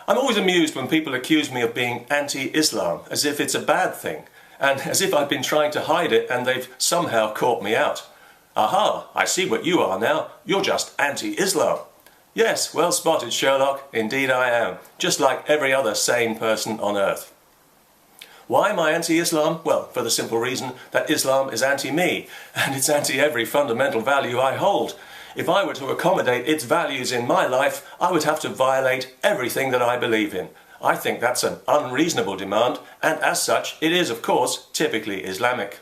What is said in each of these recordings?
I'm always amused when people accuse me of being anti-Islam, as if it's a bad thing, and as if I've been trying to hide it and they've somehow caught me out. Aha, I see what you are now. You're just anti-Islam. Yes, well spotted, Sherlock. Indeed I am, just like every other sane person on earth. Why am I anti-Islam? Well, for the simple reason that Islam is anti-me, and it's anti every fundamental value I hold. If I were to accommodate its values in my life, I would have to violate everything that I believe in. I think that's an unreasonable demand, and as such, it is, of course, typically Islamic.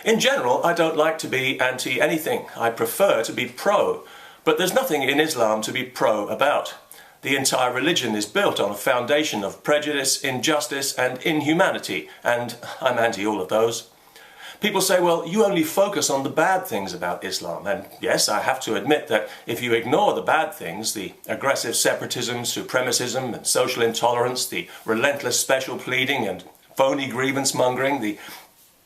In general, I don't like to be anti-anything. I prefer to be pro. But there's nothing in Islam to be pro about. The entire religion is built on a foundation of prejudice, injustice, and inhumanity, and I'm anti all of those. People say, well, you only focus on the bad things about Islam. And yes, I have to admit that if you ignore the bad things, the aggressive separatism, supremacism, and social intolerance, the relentless special pleading and phony grievance mongering, the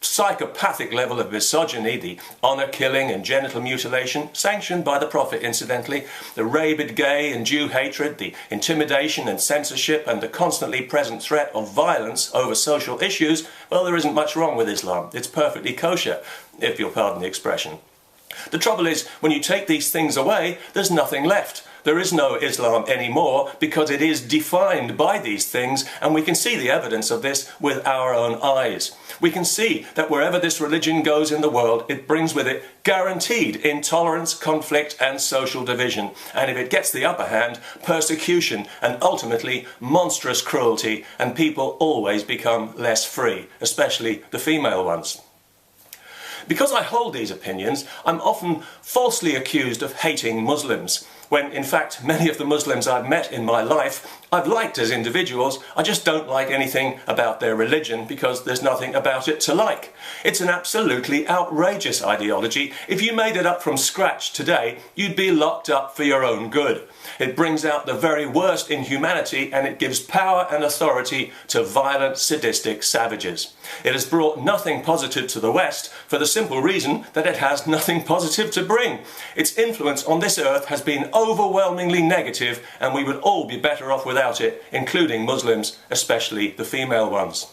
psychopathic level of misogyny, the honour killing and genital mutilation, sanctioned by the Prophet incidentally, the rabid gay and Jew hatred, the intimidation and censorship and the constantly present threat of violence over social issues, well, there isn't much wrong with Islam. It's perfectly kosher, if you'll pardon the expression. The trouble is, when you take these things away, there's nothing left. There is no Islam anymore because it is defined by these things, and we can see the evidence of this with our own eyes. We can see that wherever this religion goes in the world, it brings with it guaranteed intolerance, conflict and social division. And if it gets the upper hand, persecution and ultimately monstrous cruelty, and people always become less free, especially the female ones. Because I hold these opinions, I'm often falsely accused of hating Muslims, when in fact many of the Muslims I've met in my life I've liked as individuals. I just don't like anything about their religion because there's nothing about it to like. It's an absolutely outrageous ideology. If you made it up from scratch today, you'd be locked up for your own good. It brings out the very worst in humanity, and it gives power and authority to violent, sadistic savages. It has brought nothing positive to the West for the simple reason that it has nothing positive to bring. Its influence on this earth has been overwhelmingly negative, and we would all be better off without it, including Muslims, especially the female ones.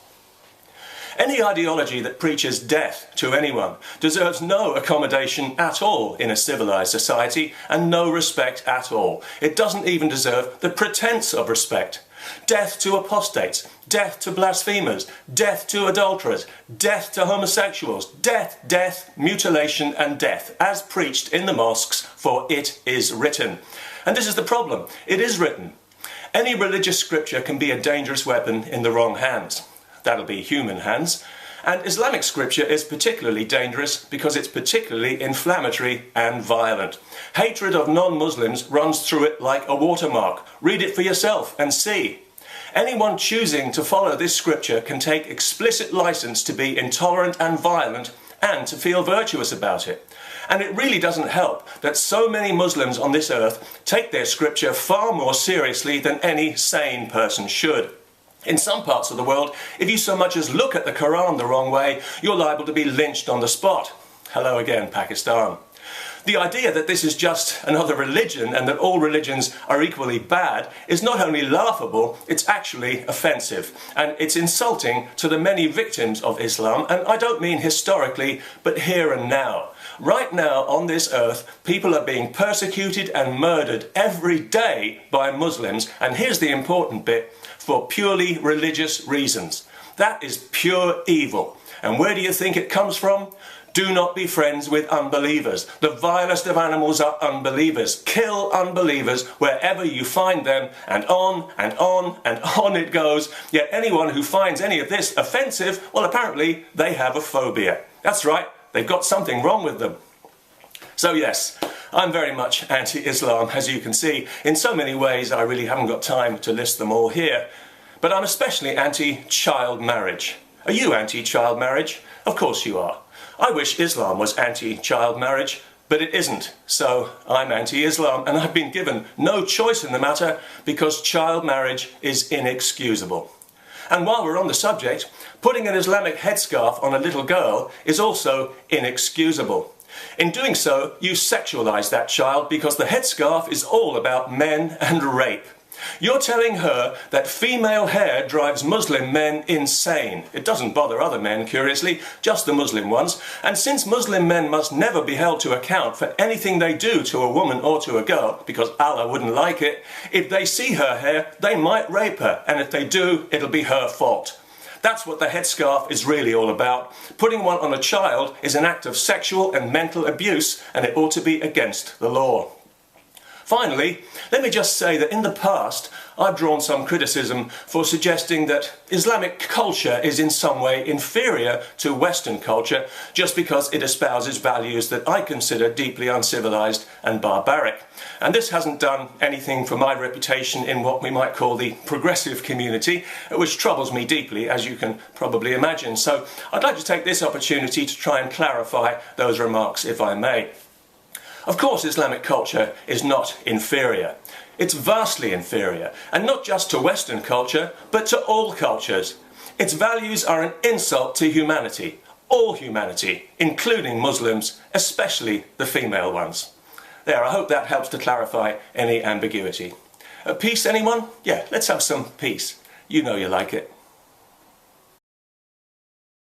Any ideology that preaches death to anyone deserves no accommodation at all in a civilized society and no respect at all. It doesn't even deserve the pretense of respect. Death to apostates, death to blasphemers, death to adulterers, death to homosexuals, death, death, mutilation and death, as preached in the mosques, for it is written. And this is the problem. It is written. Any religious scripture can be a dangerous weapon in the wrong hands. That'll be human hands. And Islamic scripture is particularly dangerous because it's particularly inflammatory and violent. Hatred of non-Muslims runs through it like a watermark. Read it for yourself and see. Anyone choosing to follow this scripture can take explicit license to be intolerant and violent and to feel virtuous about it. And it really doesn't help that so many Muslims on this earth take their scripture far more seriously than any sane person should. In some parts of the world, if you so much as look at the Quran the wrong way, you're liable to be lynched on the spot. Hello again, Pakistan. The idea that this is just another religion and that all religions are equally bad is not only laughable, it's actually offensive. And it's insulting to the many victims of Islam, and I don't mean historically, but here and now. Right now on this earth, people are being persecuted and murdered every day by Muslims, and here's the important bit, for purely religious reasons. That is pure evil. And where do you think it comes from? Do not be friends with unbelievers. The vilest of animals are unbelievers. Kill unbelievers wherever you find them, and on and on and on it goes. Yet anyone who finds any of this offensive, well, apparently they have a phobia. That's right, they've got something wrong with them. So yes, I'm very much anti-Islam, as you can see. In so many ways, I really haven't got time to list them all here. But I'm especially anti-child marriage. Are you anti-child marriage? Of course you are. I wish Islam was anti-child marriage, but it isn't. So I'm anti-Islam, and I've been given no choice in the matter because child marriage is inexcusable. And while we're on the subject, putting an Islamic headscarf on a little girl is also inexcusable. In doing so, you sexualize that child because the headscarf is all about men and rape. You're telling her that female hair drives Muslim men insane. It doesn't bother other men, curiously, just the Muslim ones. And since Muslim men must never be held to account for anything they do to a woman or to a girl, because Allah wouldn't like it, if they see her hair, they might rape her. And if they do, it'll be her fault. That's what the headscarf is really all about. Putting one on a child is an act of sexual and mental abuse, and it ought to be against the law. Finally, let me just say that in the past, I've drawn some criticism for suggesting that Islamic culture is in some way inferior to Western culture just because it espouses values that I consider deeply uncivilized and barbaric. And this hasn't done anything for my reputation in what we might call the progressive community, which troubles me deeply, as you can probably imagine. So I'd like to take this opportunity to try and clarify those remarks, if I may. Of course, Islamic culture is not inferior. It's vastly inferior, and not just to Western culture, but to all cultures. Its values are an insult to humanity, all humanity, including Muslims, especially the female ones. There, I hope that helps to clarify any ambiguity. Peace, anyone? Yeah, let's have some peace. You know you like it.